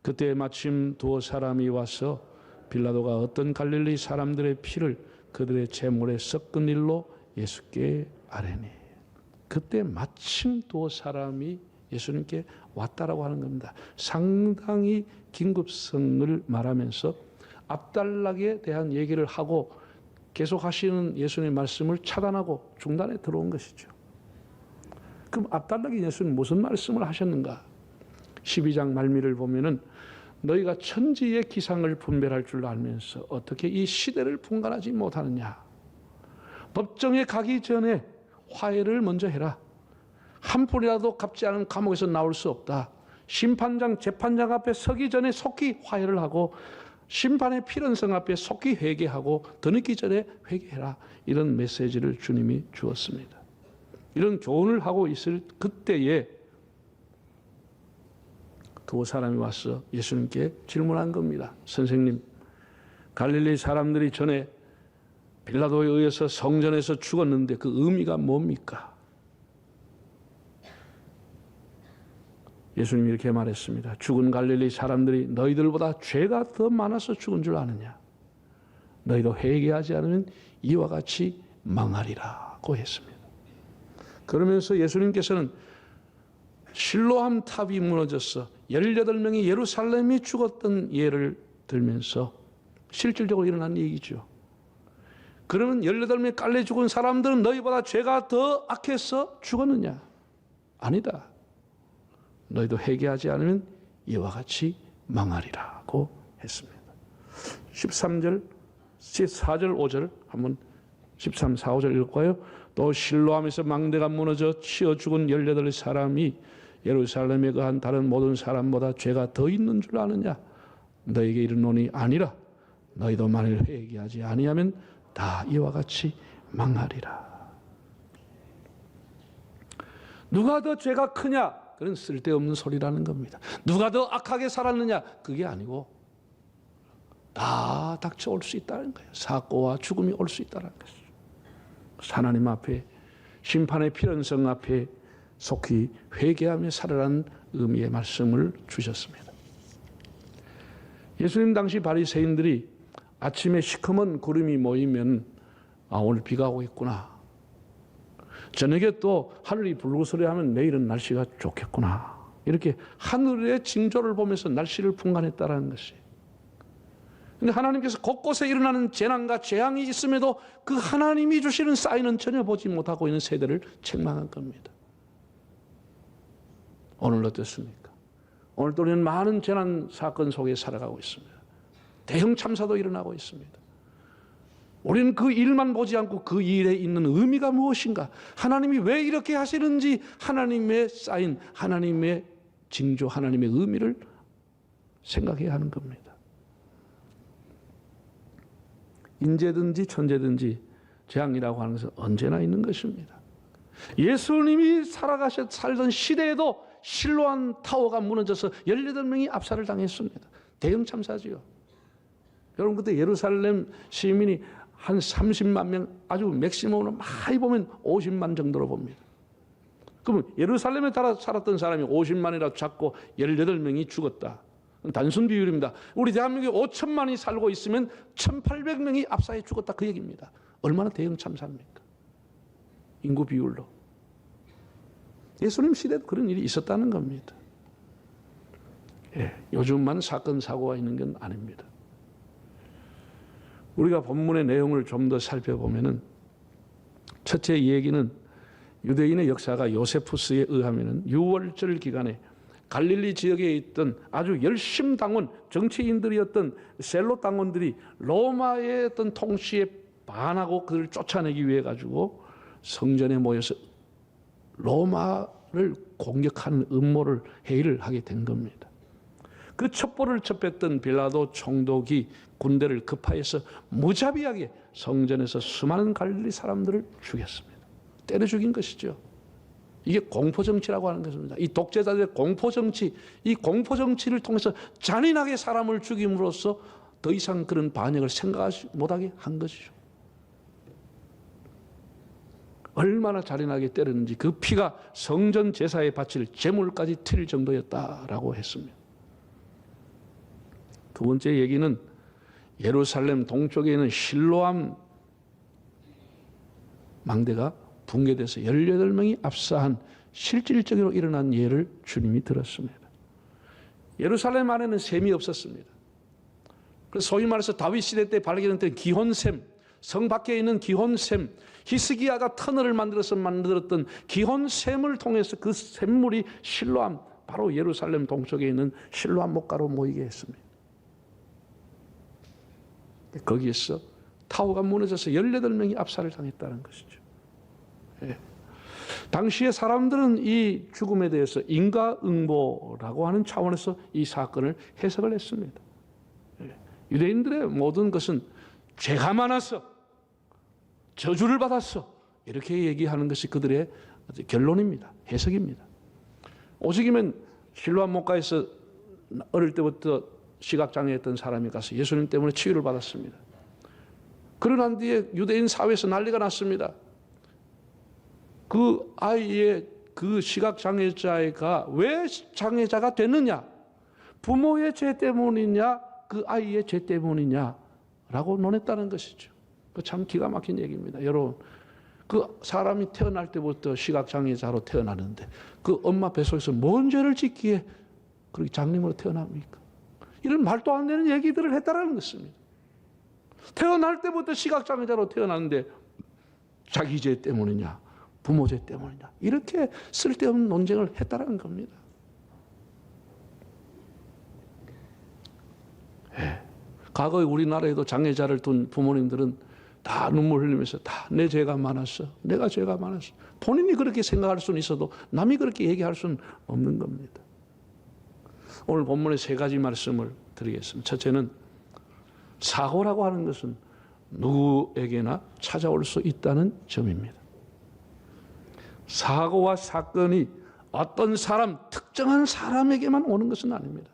그때 마침 두어 사람이 와서 빌라도가 어떤 갈릴리 사람들의 피를 그들의 제물에 섞은 일로 예수께 아뢰니. 그때 마침 두어 사람이 예수님께 왔다라고 하는 겁니다. 상당히 긴급성을 말하면서 앞달락에 대한 얘기를 하고 계속 하시는 예수님의 말씀을 차단하고 중단에 들어온 것이죠. 그럼 앞달락에 예수님 무슨 말씀을 하셨는가? 12장 말미를 보면은 너희가 천지의 기상을 분별할 줄 알면서 어떻게 이 시대를 분간하지 못하느냐? 법정에 가기 전에 화해를 먼저 해라. 한 푼이라도 갚지 않은 감옥에서 나올 수 없다. 심판장, 재판장 앞에 서기 전에 속히 화해를 하고 심판의 필연성 앞에 속히 회개하고 더 늦기 전에 회개해라. 이런 메시지를 주님이 주었습니다. 이런 조언을 하고 있을 그때에 두 사람이 와서 예수님께 질문한 겁니다. 선생님, 갈릴리 사람들이 전에 빌라도에 의해서 성전에서 죽었는데 그 의미가 뭡니까? 예수님이 이렇게 말했습니다. 죽은 갈릴리 사람들이 너희들보다 죄가 더 많아서 죽은 줄 아느냐? 너희도 회개하지 않으면 이와 같이 망하리라고 했습니다. 그러면서 예수님께서는 실로암 탑이 무너져서 18명이 예루살렘이 죽었던 예를 들면서 실질적으로 일어난 얘기죠. 그러면 18명이 깔려 죽은 사람들은 너희보다 죄가 더 악해서 죽었느냐? 아니다. 너희도 회개하지 않으면 이와 같이 망하리라고 했습니다. 13절, 14절, 5절 한번 13, 4, 5절 읽을까요? 또 실로암에서 망대가 무너져 치어 죽은 18사람이 예루살렘에 거한 다른 모든 사람보다 죄가 더 있는 줄 아느냐? 너에게 이르노니 아니라. 너희도 만일 회개하지 아니하면 다 이와 같이 망하리라. 누가 더 죄가 크냐? 그건 쓸데없는 소리라는 겁니다. 누가 더 악하게 살았느냐? 그게 아니고 다 닥쳐올 수 있다는 거예요. 사고와 죽음이 올 수 있다는 것이죠. 하나님 앞에 심판의 필연성 앞에 속히 회개하며 살아라는 의미의 말씀을 주셨습니다. 예수님 당시 바리새인들이 아침에 시커먼 구름이 모이면 오늘 비가 오겠구나. 저녁에 또 하늘이 붉으스레하면 내일은 날씨가 좋겠구나. 이렇게 하늘의 징조를 보면서 날씨를 분간했다는 것이에요. 근데 하나님께서 곳곳에 일어나는 재난과 재앙이 있음에도 그 하나님이 주시는 사인은 전혀 보지 못하고 있는 세대를 책망한 겁니다. 오늘 어떻습니까? 오늘도 우리는 많은 재난 사건 속에 살아가고 있습니다. 대형 참사도 일어나고 있습니다. 우리는 그 일만 보지 않고 그 일에 있는 의미가 무엇인가? 하나님이 왜 이렇게 하시는지 하나님의 사인, 하나님의 징조, 하나님의 의미를 생각해야 하는 겁니다. 인재든지 천재든지 재앙이라고 하는 것은 언제나 있는 것입니다. 예수님이 살던 시대에도 실로암 타워가 무너져서 18명이 압살을 당했습니다. 대형 참사지요. 여러분 그때 예루살렘 시민이 한 30만 명, 아주 맥시멈으로 많이 보면 50만 정도로 봅니다. 그러면 예루살렘에 살았던 사람이 50만이라도 잡고 18명이 죽었다. 단순 비율입니다. 우리 대한민국에 5천만이 살고 있으면 1,800명이 압사해 죽었다 그 얘기입니다. 얼마나 대형 참사입니까? 인구 비율로. 예수님 시대도 그런 일이 있었다는 겁니다. 요즘만 사건 사고가 있는 건 아닙니다. 우리가 본문의 내용을 좀 더 살펴보면은 첫째 이 얘기는 유대인의 역사가 요세푸스에 의하면은 6월절 기간에 갈릴리 지역에 있던 아주 열심당원 정치인들이었던 셀로 당원들이 로마의 어떤 통치에 반하고 그들을 쫓아내기 위해 가지고 성전에 모여서 로마를 공격하는 음모를 회의를 하게 된 겁니다. 그 첩보를 접했던 빌라도 총독이 군대를 급파해서 무자비하게 성전에서 수많은 갈릴리 사람들을 죽였습니다. 때려 죽인 것이죠. 이게 공포정치라고 하는 것입니다. 이 독재자들의 공포정치, 이 공포정치를 통해서 잔인하게 사람을 죽임으로써 더 이상 그런 반역을 생각하지 못하게 한 것이죠. 얼마나 잔인하게 때렸는지 그 피가 성전 제사에 바칠 제물까지 튈 정도였다라고 했습니다. 두 번째 얘기는 예루살렘 동쪽에 있는 실로암 망대가 붕괴돼서 18명이 압사한 실질적으로 일어난 예를 주님이 들었습니다. 예루살렘 안에는 샘이 없었습니다. 그래서 소위 말해서 다윗 시대 때 발견했던 기혼샘, 성 밖에 있는 기혼샘, 히스기야가 터널을 만들었던 기혼샘을 통해서 그 샘물이 실로암, 바로 예루살렘 동쪽에 있는 실로암 목가로 모이게 했습니다. 거기에서 타워가 무너져서 18명이 압살을 당했다는 것이죠. 예. 당시에 사람들은 이 죽음에 대해서 인과응보라고 하는 차원에서 이 사건을 해석을 했습니다. 예. 유대인들의 모든 것은 죄가 많아서 저주를 받았어 이렇게 얘기하는 것이 그들의 결론입니다. 해석입니다. 오직이면 실로암 목가에서 어릴 때부터 시각장애였던 사람이 가서 예수님 때문에 치유를 받았습니다. 그러난 뒤에 유대인 사회에서 난리가 났습니다. 그 아이의 그 시각장애자가 왜 장애자가 됐느냐? 부모의 죄 때문이냐? 그 아이의 죄 때문이냐라고 논했다는 것이죠. 그 참 기가 막힌 얘기입니다. 여러분, 그 사람이 태어날 때부터 시각장애자로 태어나는데 그 엄마 뱃속에서 뭔 죄를 짓기에 그렇게 장님으로 태어납니까? 이런 말도 안 되는 얘기들을 했다라는 것입니다. 태어날 때부터 시각장애자로 태어났는데 자기 죄 때문이냐, 부모 죄 때문이냐, 이렇게 쓸데없는 논쟁을 했다라는 겁니다. 예. 과거에 우리나라에도 장애자를 둔 부모님들은 다 눈물 흘리면서 다 내 죄가 많았어, 내가 죄가 많았어. 본인이 그렇게 생각할 수는 있어도 남이 그렇게 얘기할 수는 없는 겁니다. 오늘 본문에 세 가지 말씀을 드리겠습니다. 첫째는 사고라고 하는 것은 누구에게나 찾아올 수 있다는 점입니다. 사고와 사건이 어떤 사람, 특정한 사람에게만 오는 것은 아닙니다.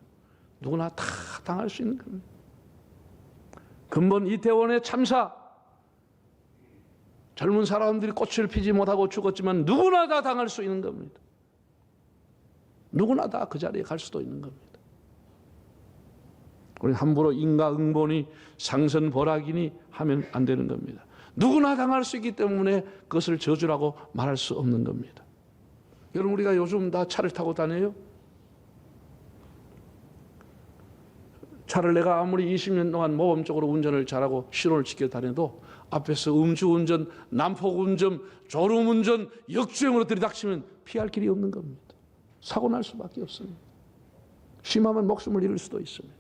누구나 다 당할 수 있는 겁니다. 근본 이태원의 참사, 젊은 사람들이 꽃을 피지 못하고 죽었지만 누구나 다 당할 수 있는 겁니다. 누구나 다 그 자리에 갈 수도 있는 겁니다. 우리 함부로 인과응보니 상선벌악이니 하면 안 되는 겁니다. 누구나 당할 수 있기 때문에 그것을 저주라고 말할 수 없는 겁니다. 여러분, 우리가 요즘 다 차를 타고 다녀요. 차를 내가 아무리 20년 동안 모범적으로 운전을 잘하고 신호를 지켜 다녀도 앞에서 음주운전, 난폭운전, 졸음운전, 역주행으로 들이닥치면 피할 길이 없는 겁니다. 사고 날 수밖에 없습니다. 심하면 목숨을 잃을 수도 있습니다.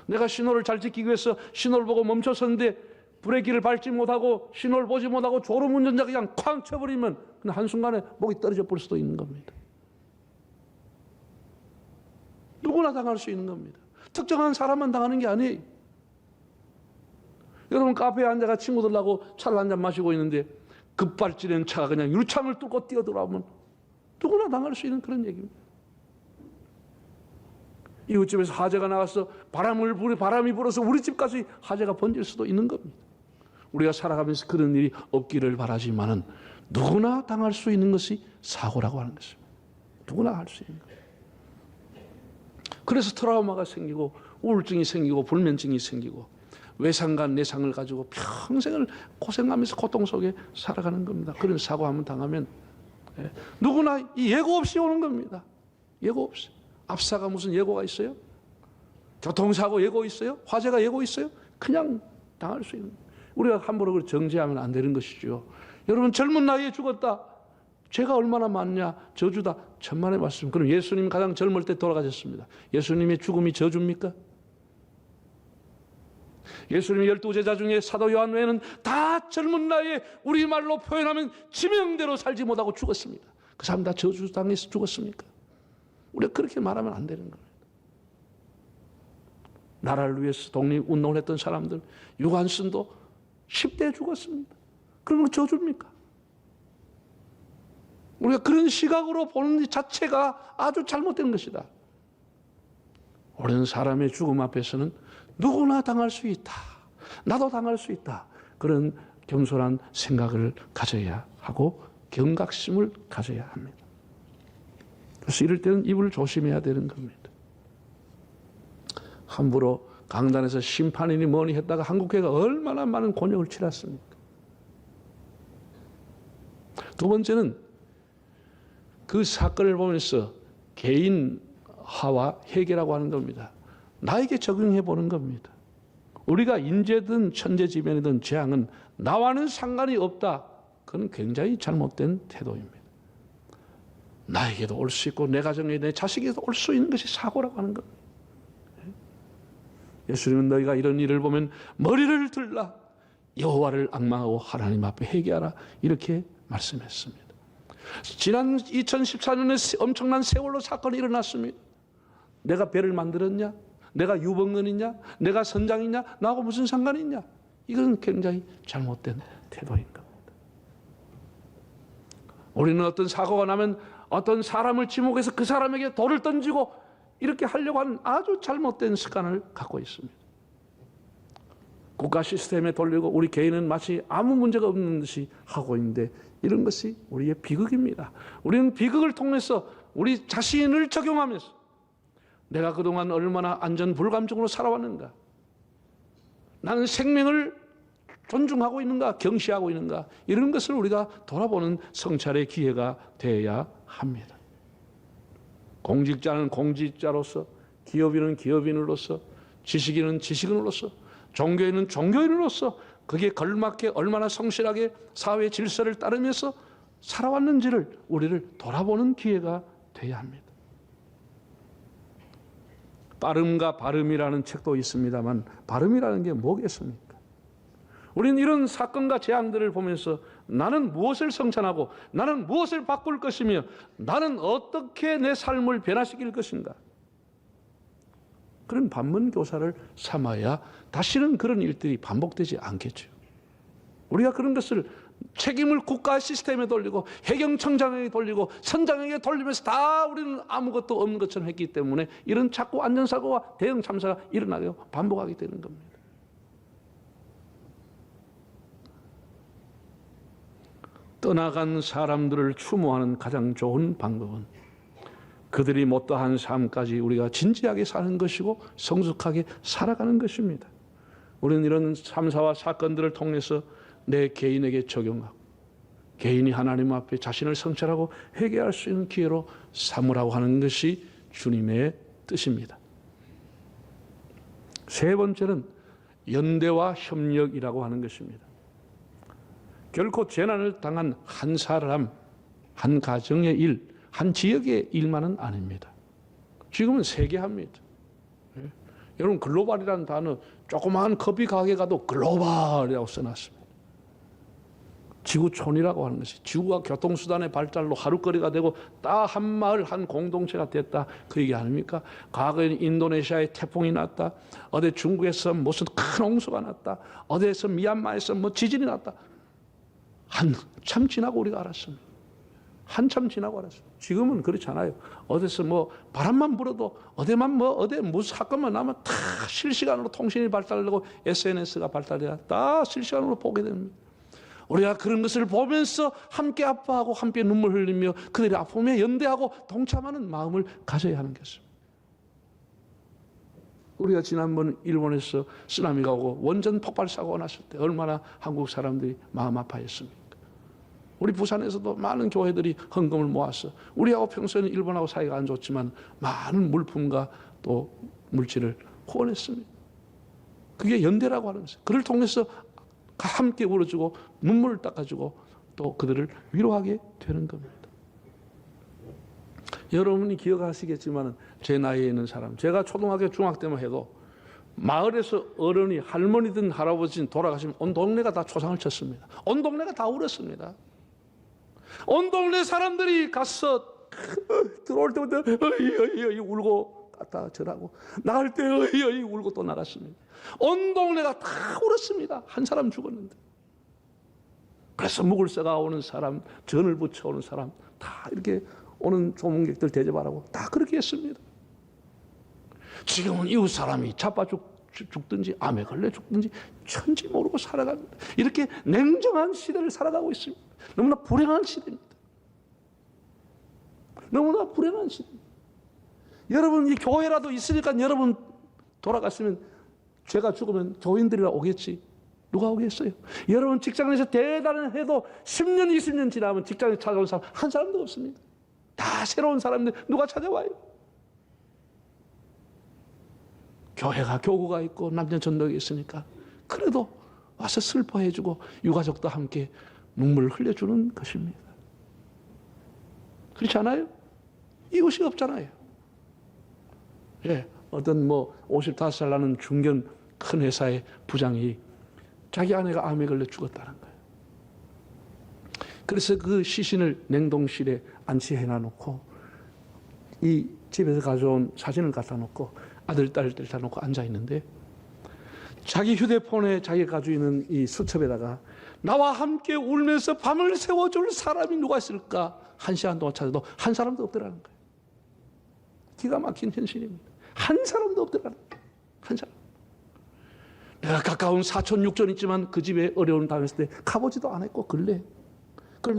내가 신호를 잘 지키기 위해서 신호를 보고 멈췄었는데 브레이크를 밟지 못하고 신호를 보지 못하고 졸음운전자가 그냥 쾅 쳐버리면 그냥 한순간에 목이 떨어져 버릴 수도 있는 겁니다. 누구나 당할 수 있는 겁니다. 특정한 사람만 당하는 게 아니에요. 여러분, 카페에 앉아가 친구들하고 차를 한잔 마시고 있는데 급발진한 차가 그냥 유리창을 뚫고 뛰어들어오면 누구나 당할 수 있는 그런 얘기입니다. 이웃집에서 화재가 나가서 바람이 불어서 우리 집까지 화재가 번질 수도 있는 겁니다. 우리가 살아가면서 그런 일이 없기를 바라지만은 누구나 당할 수 있는 것이 사고라고 하는 것입니다. 누구나 할 수 있는 거예요. 그래서 트라우마가 생기고 우울증이 생기고 불면증이 생기고 외상과 내상을 가지고 평생을 고생하면서 고통 속에 살아가는 겁니다. 그런 사고 한번 당하면 누구나 예고 없이 오는 겁니다. 예고 없이. 압사가 무슨 예고가 있어요? 교통사고 예고 있어요? 화재가 예고 있어요? 그냥 당할 수 있는. 우리가 함부로 그걸 정죄하면 안 되는 것이죠. 여러분, 젊은 나이에 죽었다. 죄가 얼마나 많냐? 저주다. 천만의 말씀. 그럼 예수님 가장 젊을 때 돌아가셨습니다. 예수님의 죽음이 저주입니까? 예수님의 12제자 중에 사도 요한 외에는 다 젊은 나이에 우리말로 표현하면 지명대로 살지 못하고 죽었습니다. 그 사람 다 저주당해서 죽었습니까? 우리가 그렇게 말하면 안 되는 겁니다. 나라를 위해서 독립운동을 했던 사람들, 유한순도 10대에 죽었습니다. 그러면 저주입니까? 우리가 그런 시각으로 보는 자체가 아주 잘못된 것이다. 옳은 사람의 죽음 앞에서는 누구나 당할 수 있다. 나도 당할 수 있다. 그런 겸손한 생각을 가져야 하고 경각심을 가져야 합니다. 그래서 이럴 때는 입을 조심해야 되는 겁니다. 함부로 강단에서 심판이니 뭐니 했다가 한국교회가 얼마나 많은 곤욕을 치렀습니까? 두 번째는 그 사건을 보면서 개인화와 회개라고 하는 겁니다. 나에게 적용해 보는 겁니다. 우리가 인재든 천재지변이든 재앙은 나와는 상관이 없다. 그건 굉장히 잘못된 태도입니다. 나에게도 올 수 있고 내 가정에 내 자식에게도 올 수 있는 것이 사고라고 하는 겁니다. 예수님은 너희가 이런 일을 보면 머리를 들라 여호와를 앙망하고 하나님 앞에 회개하라 이렇게 말씀했습니다. 지난 2014년에 엄청난 세월호 사건이 일어났습니다. 내가 배를 만들었냐? 내가 유봉근이냐? 내가 선장이냐? 나하고 무슨 상관이 있냐? 이건 굉장히 잘못된 태도인 겁니다. 우리는 어떤 사고가 나면 어떤 사람을 지목해서 그 사람에게 돌을 던지고 이렇게 하려고 하는 아주 잘못된 습관을 갖고 있습니다. 국가 시스템에 돌리고 우리 개인은 마치 아무 문제가 없는 듯이 하고 있는데 이런 것이 우리의 비극입니다. 우리는 비극을 통해서 우리 자신을 적용하면서 내가 그동안 얼마나 안전불감증으로 살아왔는가, 나는 생명을 존중하고 있는가, 경시하고 있는가, 이런 것을 우리가 돌아보는 성찰의 기회가 되어야 합니다. 공직자는 공직자로서, 기업인은 기업인으로서, 지식인은 지식인으로서, 종교인은 종교인으로서 거기에 걸맞게 얼마나 성실하게 사회 질서를 따르면서 살아왔는지를 우리를 돌아보는 기회가 되어야 합니다. 빠름과 발음이라는 책도 있습니다만 발음이라는 게 뭐겠습니까? 우리는 이런 사건과 재앙들을 보면서 나는 무엇을 성찬하고 나는 무엇을 바꿀 것이며 나는 어떻게 내 삶을 변화시킬 것인가? 그런 반문교사를 삼아야 다시는 그런 일들이 반복되지 않겠죠. 우리가 그런 것을 책임을 국가 시스템에 돌리고 해경청장에게 돌리고 선장에게 돌리면서 다 우리는 아무것도 없는 것처럼 했기 때문에 이런 자꾸 안전사고와 대형 참사가 일어나게 반복하게 되는 겁니다. 떠나간 사람들을 추모하는 가장 좋은 방법은 그들이 못다한 삶까지 우리가 진지하게 사는 것이고 성숙하게 살아가는 것입니다. 우리는 이런 참사와 사건들을 통해서 내 개인에게 적용하고 개인이 하나님 앞에 자신을 성찰하고 회개할 수 있는 기회로 삼으라고 하는 것이 주님의 뜻입니다. 세 번째는 연대와 협력이라고 하는 것입니다. 결코 재난을 당한 한 사람, 한 가정의 일, 한 지역의 일만은 아닙니다. 지금은 세계화입니다. 여러분 글로벌이라는 단어 조그마한 커피 가게 가도 글로벌이라고 써놨습니다. 지구촌이라고 하는 것이 지구가 교통수단의 발달로 하루거리가 되고 딱 한 마을 한 공동체가 됐다 그 얘기 아닙니까? 과거에는 인도네시아에 태풍이 났다, 어디 중국에서 무슨 큰 홍수가 났다, 어디에서 미얀마에서 뭐 지진이 났다. 한참 지나고 우리가 알았습니다. 한참 지나고 알았어요. 지금은 그렇지 않아요. 어디서 뭐 바람만 불어도 어디만 뭐 어디 무슨 사건만 나면 다 실시간으로 통신이 발달되고 SNS가 발달돼야 다 실시간으로 보게 됩니다. 우리가 그런 것을 보면서 함께 아파하고 함께 눈물 흘리며 그들의 아픔에 연대하고 동참하는 마음을 가져야 하는 것입니다. 우리가 지난번 일본에서 쓰나미가 오고 원전 폭발 사고가 났을 때 얼마나 한국 사람들이 마음 아파했습니까? 우리 부산에서도 많은 교회들이 헌금을 모아서 우리하고 평소에는 일본하고 사이가 안 좋지만 많은 물품과 또 물질을 후원했습니다. 그게 연대라고 하는 것이에요. 그를 통해서 함께 울어주고 눈물을 닦아주고 또 그들을 위로하게 되는 겁니다. 여러분이 기억하시겠지만 제 나이에 있는 사람, 제가 초등학교 중학교 때만 해도 마을에서 어른이 할머니든 할아버지든 돌아가시면 온 동네가 다 초상을 쳤습니다. 온 동네가 다 울었습니다. 온 동네 사람들이 가서 들어올 때부터 어이 울고 갔다 절하고 나갈 때 어이 울고 또 나갔습니다. 온 동네가 다 울었습니다. 한 사람 죽었는데. 그래서 묵을 써가 오는 사람, 전을 붙여오는 사람 다 이렇게 오는 조문객들 대접하라고 다 그렇게 했습니다. 지금은 이웃 사람이 자빠 죽든지 암에 걸려 죽든지 천지 모르고 살아갑니다. 이렇게 냉정한 시대를 살아가고 있습니다. 너무나 불행한 시대입니다. 너무나 불행한 시대입니다. 여러분 이 교회라도 있으니까 여러분 돌아갔으면 죄가 죽으면 교인들이라 오겠지. 누가 오겠어요? 여러분 직장에서 대단한 해도 10년, 20년 지나면 직장에 찾아온 사람 한 사람도 없습니다. 다 새로운 사람들 누가 찾아와요? 교회가 교구가 있고 남녀 전도가 있으니까 그래도 와서 슬퍼해주고 유가족도 함께 눈물을 흘려주는 것입니다. 그렇지 않아요? 이것이 없잖아요. 예, 어떤 55살 나는 중견 큰 회사의 부장이 자기 아내가 암에 걸려 죽었다는 거예요. 그래서 그 시신을 냉동실에 안치해 놔놓고 이 집에서 가져온 사진을 갖다 놓고 아들, 딸들 다 놓고 앉아 있는데 자기 휴대폰에 자기가 가지고 있는 이 수첩에다가 나와 함께 울면서 밤을 새워줄 사람이 누가 있을까? 1시간 동안 찾아도 한 사람도 없더라는 거예요. 기가 막힌 현실입니다. 한 사람도 없더라는 거예요. 한 사람. 내가 가까운 사촌, 육촌 있지만 그 집에 어려움 당했을 때 가보지도 않았고 근래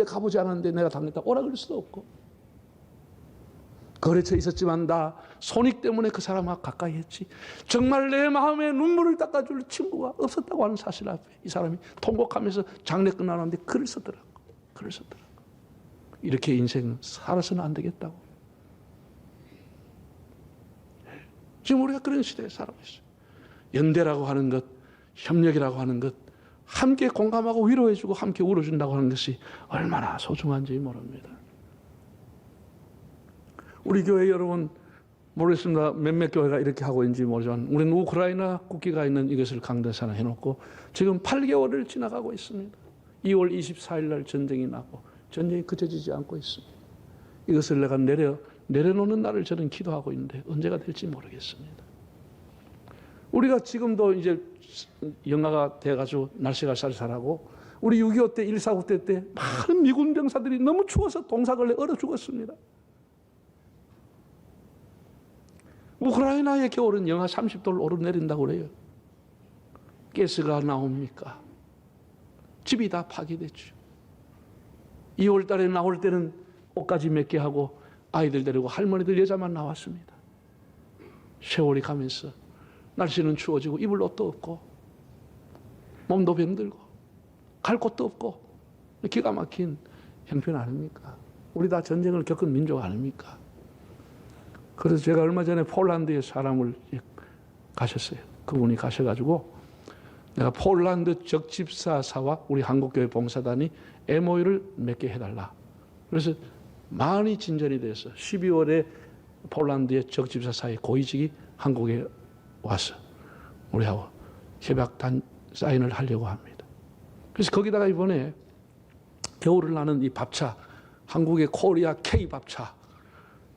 가보지 않았는데 내가 당했다 오라 그럴 수도 없고 거래처에 있었지만 나 손익 때문에 그 사람하고 가까이 했지 정말 내 마음에 눈물을 닦아줄 친구가 없었다고 하는 사실 앞에 이 사람이 통곡하면서 장례 끝나는데 글을 썼더라고. 이렇게 인생 살아서는 안 되겠다고. 지금 우리가 그런 시대에 살아고 있어요. 연대라고 하는 것, 협력이라고 하는 것, 함께 공감하고 위로해주고 함께 울어준다고 하는 것이 얼마나 소중한지 모릅니다. 우리 교회 여러분 모르겠습니다. 몇몇 교회가 이렇게 하고 있는지 모르지만 우리는 우크라이나 국기가 있는 이것을 강대상에 해놓고 지금 8개월을 지나가고 있습니다. 2월 24일 날 전쟁이 나고 전쟁이 그쳐지지 않고 있습니다. 이것을 내가 내려놓는 날을 저는 기도하고 있는데 언제가 될지 모르겠습니다. 우리가 지금도 이제 영하가 돼가지고 날씨가 쌀쌀하고 우리 6.25 때 149대 때 많은 미군 병사들이 너무 추워서 동사걸레 얼어 죽었습니다. 우크라이나의 겨울은 영하 30도를 오르내린다고 그래요. 가스가 나옵니까? 집이 다 파괴됐죠. 2월 달에 나올 때는 옷까지 몇 개 하고 아이들 데리고 할머니들 여자만 나왔습니다. 세월이 가면서 날씨는 추워지고 입을 옷도 없고 몸도 병들고 갈 곳도 없고 기가 막힌 형편 아닙니까? 우리 다 전쟁을 겪은 민족 아닙니까? 그래서 제가 얼마 전에 폴란드에 사람을 가셨어요. 그분이 가셔가지고 내가 폴란드 적집사사와 우리 한국교회 봉사단이 MOU를 맺게 해달라. 그래서 많이 진전이 돼서 12월에 폴란드의 적집사사의 고위직이 한국에 와서 우리하고 협약단 사인을 하려고 합니다. 그래서 거기다가 이번에 겨울을 나는 이 밥차, 한국의 코리아 K 밥차,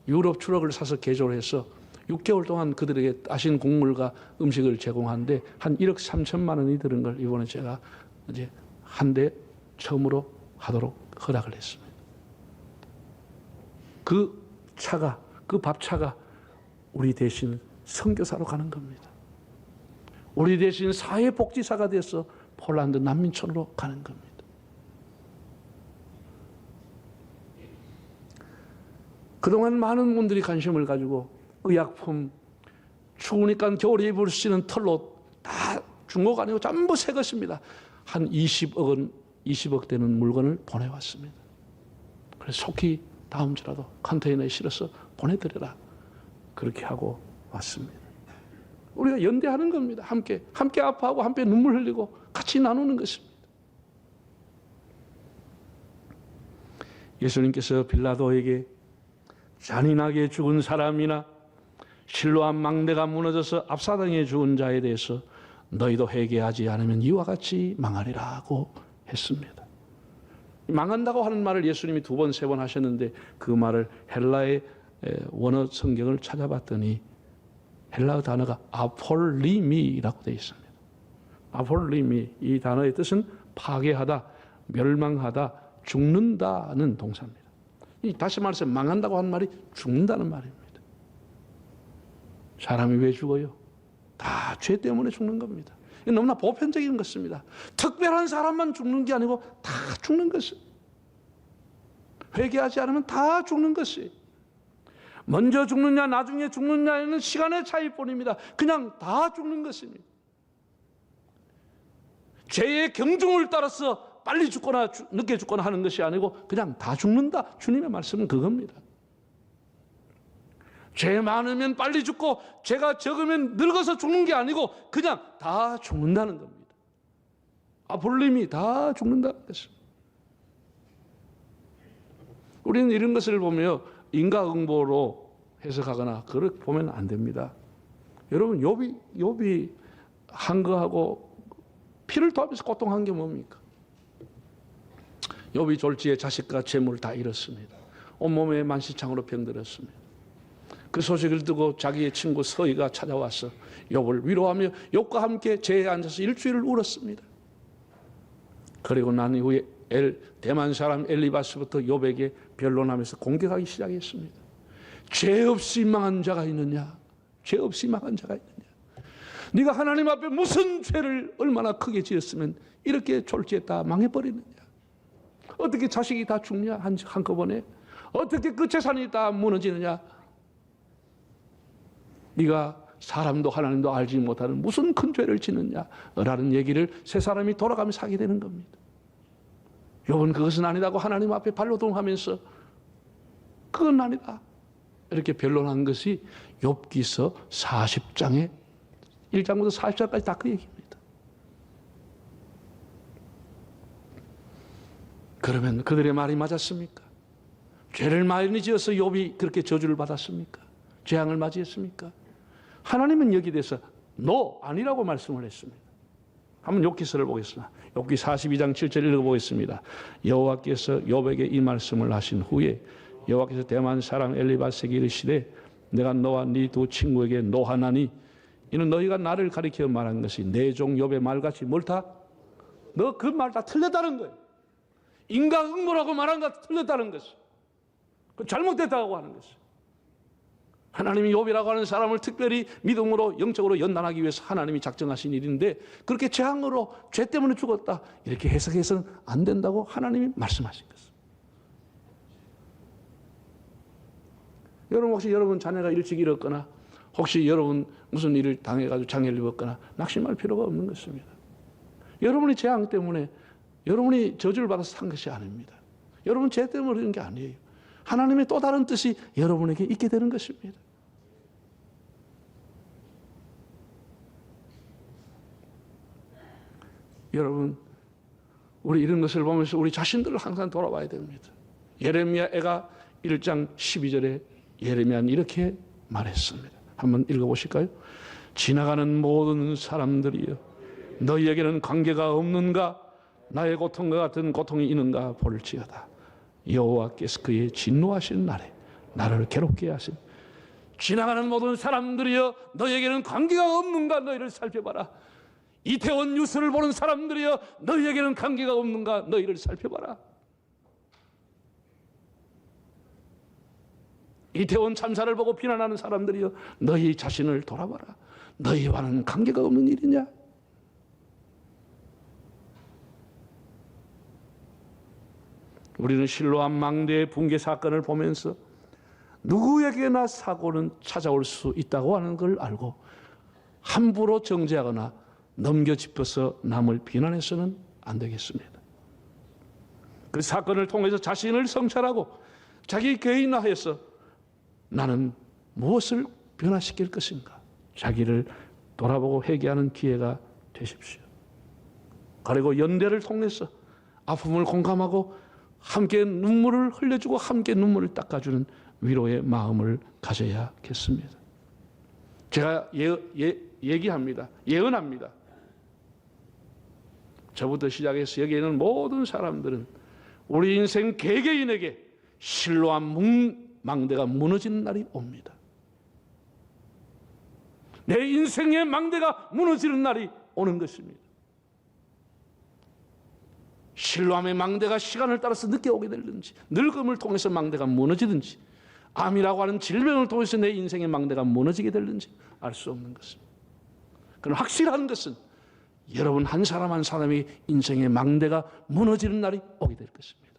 유럽 트럭을 사서 개조를 해서 6개월 동안 그들에게 따신 국물과 음식을 제공하는데 한 1억 3천만 원이 드는 걸 이번에 제가 이제 한 대 처음으로 하도록 허락을 했습니다. 그 차가, 그 밥차가 우리 대신 선교사로 가는 겁니다. 우리 대신 사회복지사가 돼서 폴란드 난민촌으로 가는 겁니다. 그동안 많은 분들이 관심을 가지고 의약품, 추우니까 겨울에 입을 수 있는 털옷 다 중고가 아니고 전부 새 것입니다. 한 20억 되는 물건을 보내왔습니다. 그래서 속히 다음 주라도 컨테이너에 실어서 보내드려라. 그렇게 하고 왔습니다. 우리가 연대하는 겁니다. 함께 아파하고 함께 눈물 흘리고 같이 나누는 것입니다. 예수님께서 빌라도에게 잔인하게 죽은 사람이나 실로암 망대가 무너져서 압사당해 죽은 자에 대해서 너희도 회개하지 않으면 이와 같이 망하리라고 했습니다. 망한다고 하는 말을 예수님이 2번, 3번 하셨는데 그 말을 헬라의 원어 성경을 찾아봤더니 헬라어 단어가 아폴리미라고 되어 있습니다. 아폴리미, 이 단어의 뜻은 파괴하다, 멸망하다, 죽는다는 동사입니다. 다시 말해서 망한다고 하는 말이 죽는다는 말입니다. 사람이 왜 죽어요? 다 죄 때문에 죽는 겁니다. 이건 너무나 보편적인 것입니다. 특별한 사람만 죽는 게 아니고 다 죽는 것입니다. 회개하지 않으면 다 죽는 것이. 먼저 죽느냐 나중에 죽느냐는 시간의 차이뿐입니다. 그냥 다 죽는 것입니다. 죄의 경중을 따라서 빨리 죽거나 늦게 죽거나 하는 것이 아니고 그냥 다 죽는다. 주님의 말씀은 그겁니다. 죄 많으면 빨리 죽고 죄가 적으면 늙어서 죽는 게 아니고 그냥 다 죽는다는 겁니다. 아볼림이 다 죽는다는 것입니다. 우리는 이런 것을 보며 인과응보로 해석하거나 그렇게 보면 안 됩니다. 여러분 욥이 한 거하고 피를 토하면서 고통한 게 뭡니까? 욥이 졸지에 자식과 재물을 다 잃었습니다. 온몸에 만시창으로 병들었습니다. 그 소식을 듣고 자기의 친구 서희가 찾아와서 욥을 위로하며 욥과 함께 제에 앉아서 일주일을 울었습니다. 그리고 난 이후에 대만 사람 엘리바스부터 욥에게 변론하면서 공격하기 시작했습니다. 죄 없이 망한 자가 있느냐? 죄 없이 망한 자가 있느냐? 네가 하나님 앞에 무슨 죄를 얼마나 크게 지었으면 이렇게 졸지에 다 망해버리느냐? 어떻게 자식이 다 죽냐? 한꺼번에? 어떻게 그 재산이 다 무너지느냐? 네가 사람도 하나님도 알지 못하는 무슨 큰 죄를 짓느냐? 라는 얘기를 세 사람이 돌아가면서 하게 되는 겁니다. 욥은 그것은 아니다고 하나님 앞에 발로동하면서 그건 아니다 이렇게 변론한 것이 욥기서 40장에 1장부터 40장까지 다 그 얘기입니다. 그러면 그들의 말이 맞았습니까? 죄를 많이 지어서 욥이 그렇게 저주를 받았습니까? 재앙을 맞이했습니까? 하나님은 여기에 대해서 너 아니라고 말씀을 했습니다. 한번 욥기서를 보겠습니다. 욥기 42장 7절 읽어보겠습니다. 여호와께서 욥에게 이 말씀을 하신 후에 여호와께서 대만 사람 엘리바스에게 이르시되 내가 너와 네 두 친구에게 노하나니 이는 너희가 나를 가리켜 말한 것이 내 종 욥의 말같이 옳다? 너 그 말 다 틀렸다는 거예요. 인과응보라고 말한 거 틀렸다는 것이 잘못됐다고 하는 것이. 하나님이 욥이라고 하는 사람을 특별히 믿음으로 영적으로 연단하기 위해서 하나님이 작정하신 일인데 그렇게 재앙으로 죄 때문에 죽었다 이렇게 해석해서는 안 된다고 하나님이 말씀하신 것입니다. 여러분 혹시 여러분 자녀가 일찍 잃었거나 혹시 여러분 무슨 일을 당해가지고 장애를 입었거나 낙심할 필요가 없는 것입니다. 여러분의 재앙 때문에 여러분이 저주를 받아서 산 것이 아닙니다. 여러분 죄 때문에 그런 게 아니에요. 하나님의 또 다른 뜻이 여러분에게 있게 되는 것입니다. 여러분 우리 이런 것을 보면서 우리 자신들을 항상 돌아봐야 됩니다. 예레미야가 1장 12절에 예레미야는 이렇게 말했습니다. 한번 읽어보실까요? 지나가는 모든 사람들이여 너희에게는 관계가 없는가? 나의 고통과 같은 고통이 있는가 볼지어다. 여호와께서 그의 진노하신 날에 나를 괴롭게 하신 지나가는 모든 사람들이여 너희에게는 관계가 없는가? 너희를 살펴봐라. 이태원 뉴스를 보는 사람들이여 너희에게는 관계가 없는가? 너희를 살펴봐라. 이태원 참사를 보고 비난하는 사람들이여 너희 자신을 돌아봐라. 너희와는 관계가 없는 일이냐? 우리는 실로암 망대의 붕괴 사건을 보면서 누구에게나 사고는 찾아올 수 있다고 하는 걸 알고 함부로 정죄하거나 넘겨짚어서 남을 비난해서는 안 되겠습니다. 그 사건을 통해서 자신을 성찰하고 자기 개인화해서 나는 무엇을 변화시킬 것인가? 자기를 돌아보고 회개하는 기회가 되십시오. 그리고 연대를 통해서 아픔을 공감하고 함께 눈물을 흘려주고 함께 눈물을 닦아주는 위로의 마음을 가져야겠습니다. 제가 얘기합니다. 예언합니다. 저부터 시작해서 여기 있는 모든 사람들은 우리 인생 개개인에게 실로암 망대가 무너지는 날이 옵니다. 내 인생의 망대가 무너지는 날이 오는 것입니다. 실로암의 망대가 시간을 따라서 늦게 오게 되든지 늙음을 통해서 망대가 무너지든지 암이라고 하는 질병을 통해서 내 인생의 망대가 무너지게 되든지 알 수 없는 것입니다. 그럼 확실한 것은 여러분 한 사람 한 사람이 인생의 망대가 무너지는 날이 오게 될 것입니다.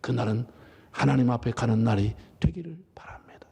그날은 하나님 앞에 가는 날이 되기를 바랍니다.